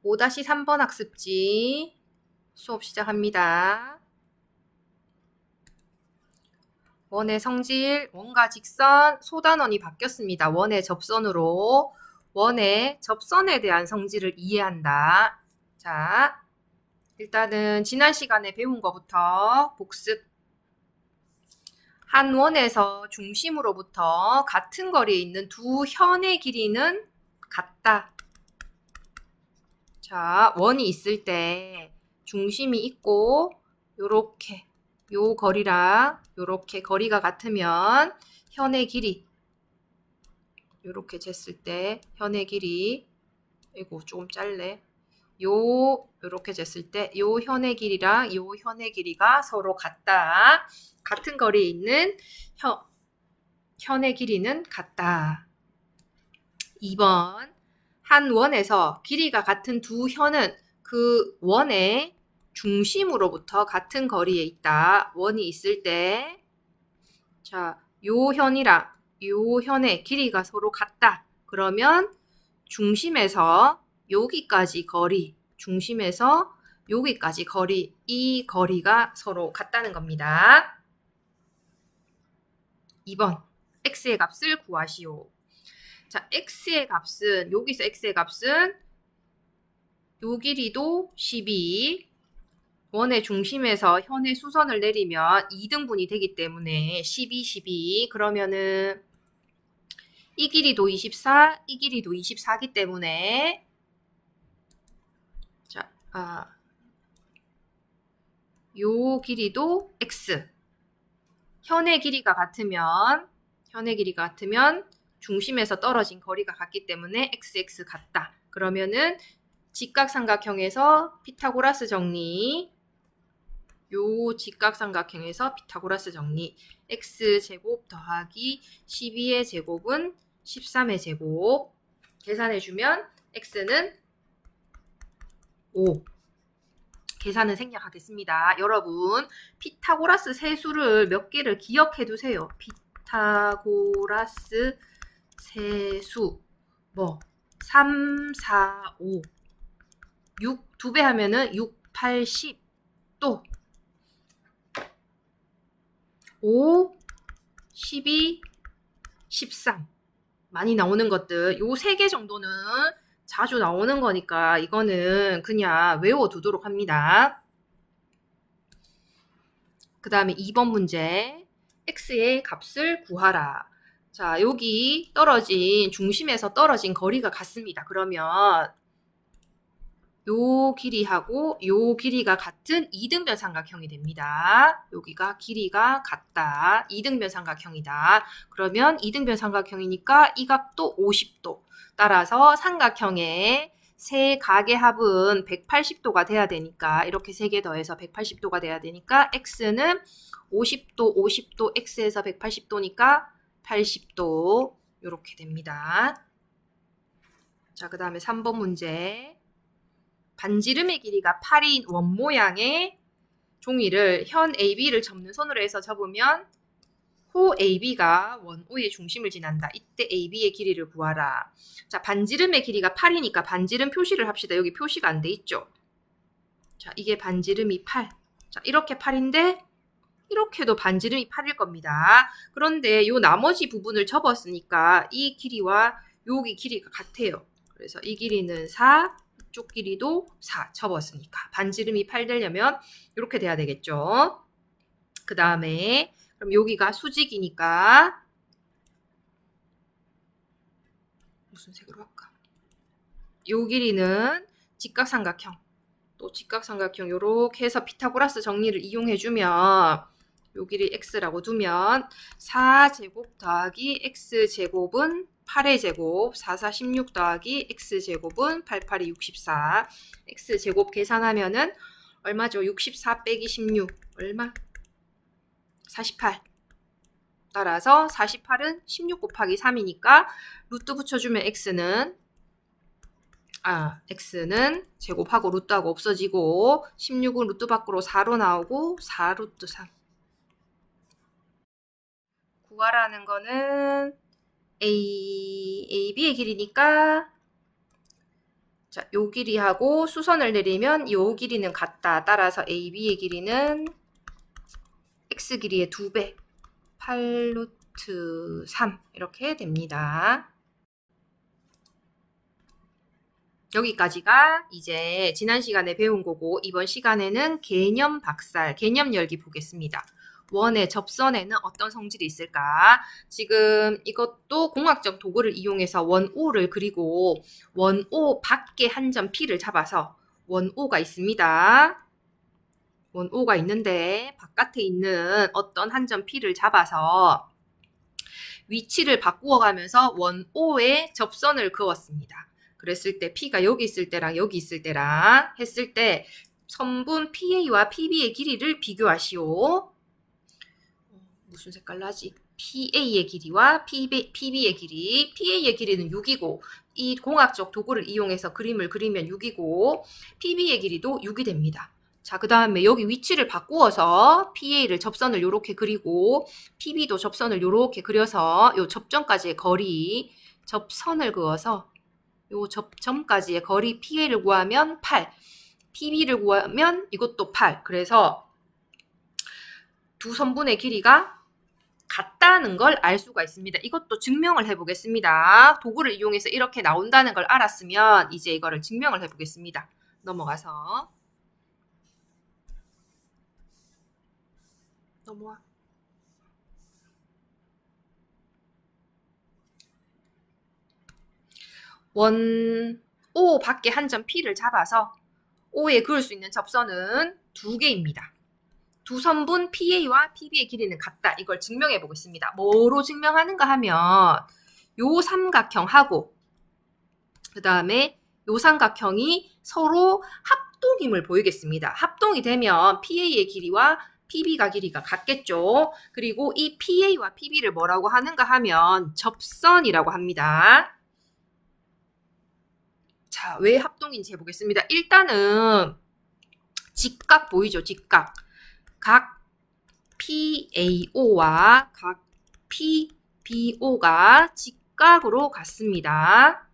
5-3번 학습지 수업 시작합니다. 원의 성질, 원과 직선, 소단원이 바뀌었습니다. 원의 접선으로. 원의 접선에 대한 성질을 이해한다. 자, 일단은 지난 시간에 배운 것부터 복습. 한 원에서 중심으로부터 같은 거리에 있는 두 현의 길이는 같다. 자, 원이 있을 때 중심이 있고 요렇게 요 거리랑 요렇게 거리가 같으면 현의 길이 요렇게 쟀을 때 현의 길이 이거 조금 짧네. 요렇게 쟀을 때 요 현의 길이랑 요 현의 길이가 서로 같다. 같은 거리에 있는 현의 길이는 같다. 2번 한 원에서 길이가 같은 두 현은 그 원의 중심으로부터 같은 거리에 있다. 원이 있을 때, 자, 요 현이랑 요 현의 길이가 서로 같다. 그러면 중심에서 여기까지 거리, 중심에서 여기까지 거리, 이 거리가 서로 같다는 겁니다. 2번, x의 값을 구하시오. 자, x의 값은, 여기서 x의 값은 요 길이도 12, 원의 중심에서 현의 수선을 내리면 2등분이 되기 때문에 12, 12. 그러면은 이 길이도 24, 이 길이도 24기 때문에 자, 요 길이도 x. 현의 길이가 같으면 중심에서 떨어진 거리가 같기 때문에 x 같다. 그러면은 직각삼각형에서 피타고라스 정리, 요 직각삼각형에서 피타고라스 정리, x제곱 더하기 12의 제곱은 13의 제곱, 계산해주면 x는 5. 계산은 생략하겠습니다. 여러분, 피타고라스 세수를 몇 개를 기억해두세요. 피타고라스 세수 뭐 3, 4, 5 6 2배 하면은 6, 8, 10 또 5, 12, 13 많이 나오는 것들 요 3개 정도는 자주 나오는 거니까 이거는 그냥 외워두도록 합니다. 그 다음에 2번 문제 x의 값을 구하라. 자, 여기 중심에서 떨어진 거리가 같습니다. 그러면 요 길이하고 요 길이가 같은 이등변 삼각형이 됩니다. 여기가 길이가 같다. 이등변 삼각형이다. 그러면 이등변 삼각형이니까 이 각도 50도. 따라서 삼각형의 세 각의 합은 180도가 돼야 되니까 이렇게 세 개 더해서 180도가 돼야 되니까 x는 50도, 50도, x에서 180도니까 80도 이렇게 됩니다. 자, 그 다음에 3번 문제. 반지름의 길이가 8인 원 모양의 종이를 현 AB를 접는 선으로 해서 접으면 호 AB가 원 O의 중심을 지난다. 이때 AB의 길이를 구하라. 자, 반지름의 길이가 8이니까 반지름 표시를 합시다. 여기 표시가 안 돼 있죠? 자, 이게 반지름이 8. 자, 이렇게 8인데 이렇게도 반지름이 8일 겁니다. 그런데 요 나머지 부분을 접었으니까 이 길이와 여기 길이가 같아요. 그래서 이 길이는 4, 이쪽 길이도 4 접었으니까 반지름이 8 되려면 이렇게 돼야 되겠죠. 그 다음에 그럼 여기가 수직이니까 무슨 색으로 할까? 요 길이는 직각삼각형. 또 직각삼각형 요렇게 해서 피타고라스 정리를 이용해주면 요 길이 x라고 두면 4제곱 더하기 x제곱은 8의 제곱, 4, 4, 16 더하기 x제곱은 8, 8이 64. x제곱 계산하면은 얼마죠? 64 빼기 16 얼마? 48. 따라서 48은 16 곱하기 3이니까 루트 붙여주면 x는 제곱하고 루트하고 없어지고 16은 루트 밖으로 4로 나오고 4 루트 3. 구하라는 거는 AB의 길이니까 자, 요 길이하고 수선을 내리면 요 길이는 같다. 따라서 AB의 길이는 X 길이의 2배, 8루트 3 이렇게 됩니다. 여기까지가 이제 지난 시간에 배운 거고 이번 시간에는 개념 박살, 개념 열기 보겠습니다. 원의 접선에는 어떤 성질이 있을까? 지금 이것도 공학적 도구를 이용해서 원 O를 그리고 원 O 밖에 한 점 P를 잡아서 원 O가 있습니다. 원 O가 있는데 바깥에 있는 어떤 한 점 P를 잡아서 위치를 바꾸어 가면서 원 O의 접선을 그었습니다. 그랬을 때 P가 여기 있을 때랑 여기 있을 때랑 했을 때 선분 PA와 PB의 길이를 비교하시오. 무슨 색깔로 하지? PA의 길이와 PB의 길이. PA의 길이는 6이고 이 공학적 도구를 이용해서 그림을 그리면 6이고 PB의 길이도 6이 됩니다. 자, 그 다음에 여기 위치를 바꾸어서 PA를 접선을 요렇게 그리고 PB도 접선을 요렇게 그려서 요 접점까지의 거리 접선을 그어서 요 접점까지의 거리 PA를 구하면 8, PB를 구하면 이것도 8. 그래서 두 선분의 길이가 같다는 걸 알 수가 있습니다. 이것도 증명을 해보겠습니다. 도구를 이용해서 이렇게 나온다는 걸 알았으면 이제 이거를 증명을 해보겠습니다. 넘어와. 원 O 밖에 한 점 P를 잡아서 O에 그을 수 있는 접선은 2개입니다. 두 선분 PA와 PB의 길이는 같다. 이걸 증명해 보겠습니다. 뭐로 증명하는가 하면 요 삼각형하고 그 다음에 요 삼각형이 서로 합동임을 보이겠습니다. 합동이 되면 PA의 길이와 PB가 길이가 같겠죠. 그리고 이 PA와 PB를 뭐라고 하는가 하면 접선이라고 합니다. 자, 왜 합동인지 해보겠습니다. 일단은 직각 보이죠? 직각. 각 PAO와 각 PBO가 직각으로 같습니다.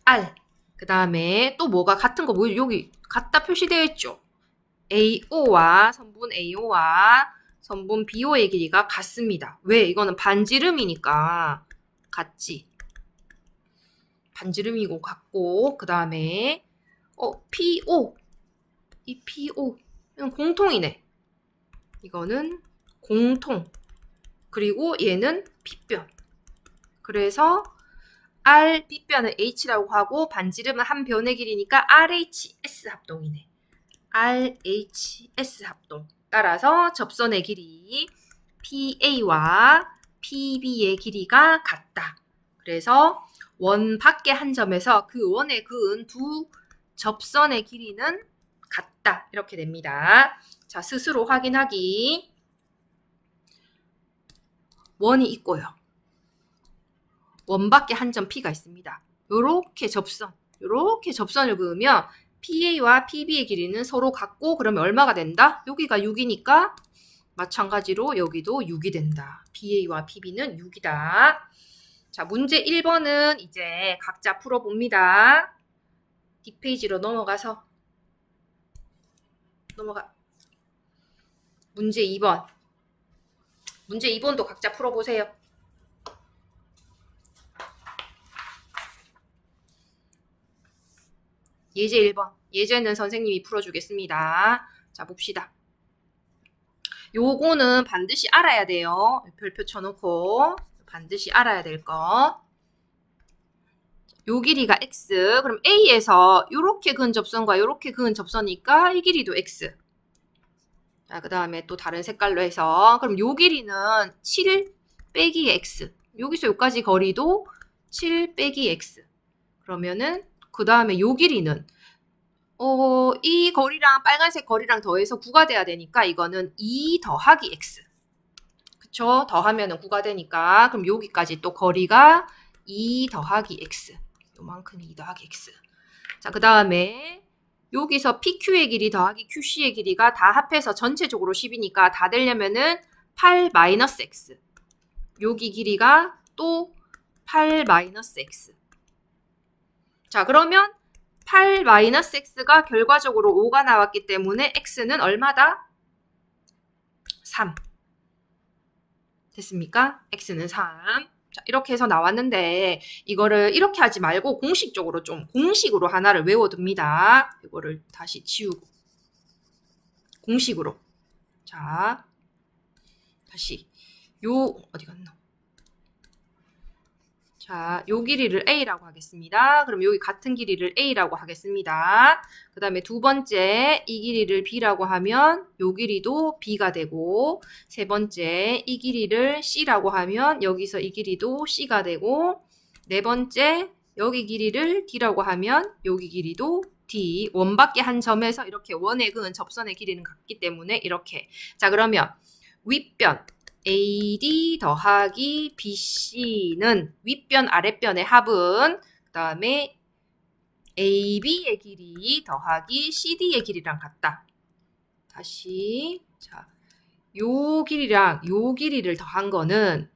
R. 그 다음에 또 뭐가 같은 거 보이죠? 여기 같다 표시되어 있죠? AO와 선분 AO와 선분 BO의 길이가 같습니다. 왜? 이거는 반지름이니까 같지. 반지름이고 같고 그 다음에 PO. 이 PO. 이건 공통이네. 이거는 공통. 그리고 얘는 B변. 그래서 R, B변은 H라고 하고 반지름은 한 변의 길이니까 RHS 합동이네. RHS 합동. 따라서 접선의 길이 PA와 PB의 길이가 같다. 그래서 원 밖에 한 점에서 그 원에 그은 두 접선의 길이는 같다. 이렇게 됩니다. 자, 스스로 확인하기. 원이 있고요. 원 밖에 한 점 P가 있습니다. 요렇게 접선을 그으면 PA와 PB의 길이는 서로 같고 그러면 얼마가 된다? 여기가 6이니까 마찬가지로 여기도 6이 된다. PA와 PB는 6이다. 자, 문제 1번은 이제 각자 풀어봅니다. 뒷페이지로 넘어가. 문제 2번. 문제 2번도 각자 풀어보세요. 예제 1번. 예제는 선생님이 풀어주겠습니다. 자, 봅시다. 요거는 반드시 알아야 돼요. 별표 쳐놓고 반드시 알아야 될 거. 요 길이가 X. 그럼 A에서 요렇게 그은 접선과 요렇게 그은 접선이니까 이 길이도 X. 자, 그 다음에 또 다른 색깔로 해서 그럼 요 길이는 7 빼기 X. 여기서 여기까지 거리도 7 빼기 X. 그러면은 그 다음에 요 길이는 이 거리랑 빨간색 거리랑 더해서 9가 돼야 되니까 이거는 2 더하기 X. 그쵸? 더하면은 9가 되니까 그럼 여기까지 또 거리가 2 더하기 X. 요만큼 2 더하기 X. 자, 그 다음에 여기서 PQ의 길이 더하기 QC의 길이가 다 합해서 전체적으로 10이니까 다 되려면은 8 마이너스 X. 여기 길이가 또 8 마이너스 X. 자, 그러면 8-x가 결과적으로 5가 나왔기 때문에 x는 얼마다? 3. 됐습니까? x는 3. 자, 이렇게 해서 나왔는데 이거를 이렇게 하지 말고 공식적으로 좀 공식으로 하나를 외워둡니다. 이거를 다시 지우고 공식으로. 자, 다시 어디 갔나? 자, 요 길이를 A라고 하겠습니다. 그럼 여기 같은 길이를 A라고 하겠습니다. 그 다음에 두 번째 이 길이를 B라고 하면 요 길이도 B가 되고, 세 번째 이 길이를 C라고 하면 여기서 이 길이도 C가 되고, 네 번째 여기 길이를 D라고 하면 여기 길이도 D. 원밖에 한 점에서 이렇게 원에 그은 접선의 길이는 같기 때문에 이렇게. 자, 그러면 윗변 AD 더하기 BC는 윗변 아랫변의 합은 그 다음에 AB의 길이 더하기 CD의 길이랑 같다. 다시 자, 요 길이랑 요 길이를 더한 거는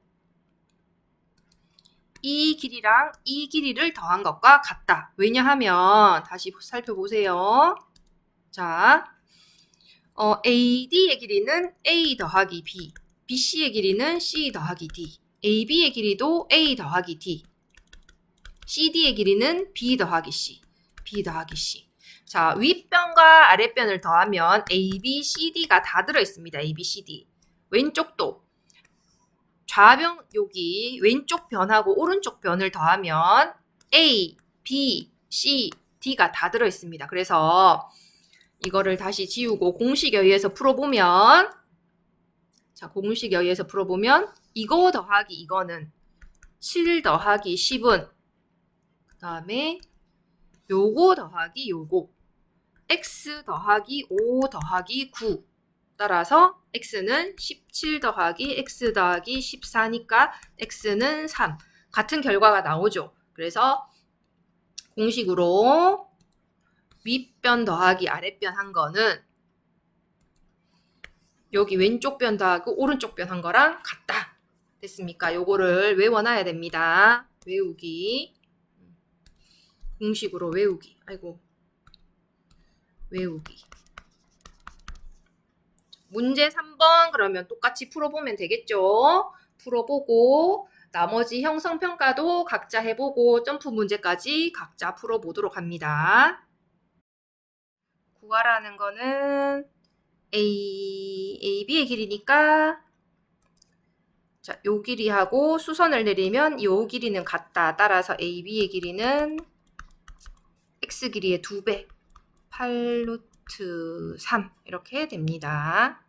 이 길이랑 이 길이를 더한 것과 같다. 왜냐하면 다시 살펴보세요. 자, AD의 길이는 A 더하기 B, BC의 길이는 C 더하기 D, AB의 길이도 A 더하기 D, CD의 길이는 B 더하기 C, B 더하기 C. 자, 윗변과 아랫변을 더하면 A, B, C, D가 다 들어있습니다. A, B, C, D. 왼쪽도 좌변 여기 왼쪽 변하고 오른쪽 변을 더하면 A, B, C, D가 다 들어있습니다. 그래서 이거를 다시 지우고 공식에 의해서 풀어보면, 자, 공식에 의해서 풀어보면 이거 더하기 이거는 7 더하기 10은 그 다음에 요거 더하기 요거 x 더하기 5 더하기 9 따라서 x는 17 더하기 x 더하기 14니까 x는 3. 같은 결과가 나오죠. 그래서 공식으로 윗변 더하기 아랫변 한 거는 여기 왼쪽 변 더하고 오른쪽 변 한 거랑 같다. 됐습니까? 요거를 외워놔야 됩니다. 외우기. 공식으로 외우기. 아이고. 외우기. 문제 3번 그러면 똑같이 풀어보면 되겠죠? 풀어보고 나머지 형성평가도 각자 해보고 점프 문제까지 각자 풀어보도록 합니다. 구하라는 거는 AB의 길이니까 자, 요 길이하고 수선을 내리면 요 길이는 같다. 따라서 AB의 길이는 X 길이의 2배 8루트 3 이렇게 됩니다.